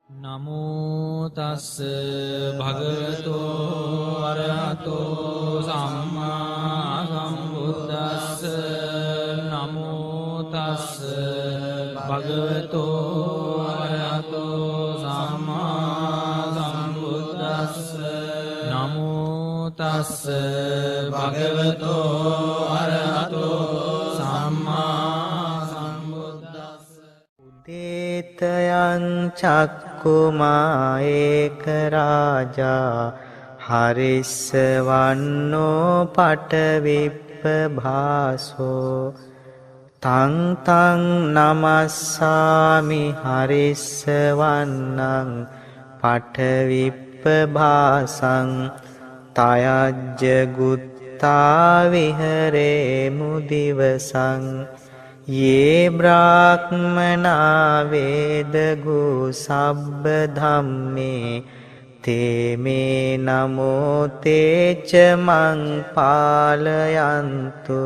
නමෝ තස්ස භගවතෝ අරහතෝ සම්මා සම්බුද්දස්ස නමෝ තස්ස භගවතෝ අරහතෝ සම්මා සම්බුද්දස්ස නමෝ තස්ස භගවතෝ අරහතෝ සම්මා සම්බුද්දස්ස දේතයං චක්කුමා ඒක රාජා හරිස්සවන්නෝ පටවිප්පභාසෝ තං තං නමස්සාමි හරිස්සවන්නං පටවිප්පභාසං තයජ්ජ ගුත්තා විහරේ මුදිවසං ये ब्राह्मणा वेदगु सब्ब धम्मे ते मे नमो ते च मं पालयन्तु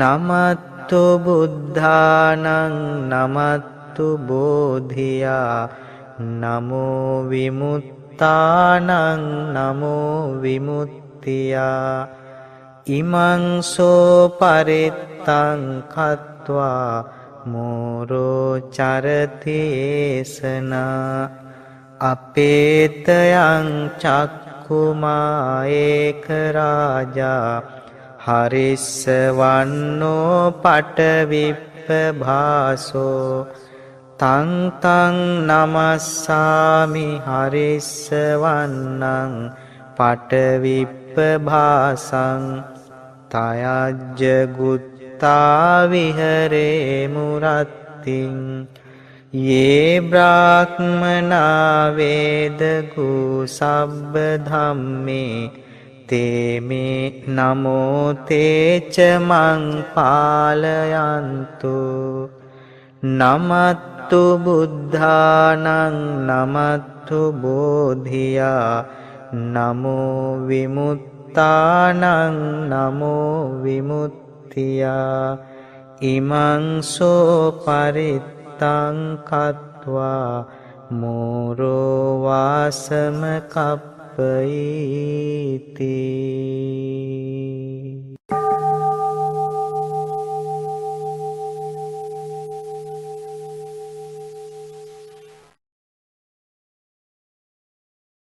नमत्तु बुद्धानं नमत्तु बोधिया नमो विमुत्तानं नमो विमुत्तिया ඉමං සෝ පරිත්තං කତ୍වා මෝරෝ චරති ඒසනා අපේතයං චක්කුමා ඒක රාජා හරිස්සවන්නෝ පටවිප්පභාසෝ තං තං නමස්සාමි හරිස්සවන්නං පටවිප්පභාසං තයජ්ජ ගුත්තා විහරේ මුරත්තිං යේ බ්‍රාහ්මනා වේදගු සබ්බ ධම්මේ තේ මේ නමෝ තේච මං පාලයන්තු නමත්තු බුද්ධානං නමත්තු බෝධියා නමෝ විමුත්තානං නමෝ විමුත්තියා ඉමං සෝ පරිත්තං කତ୍වා මෝරෝ වාසම කප්පයිති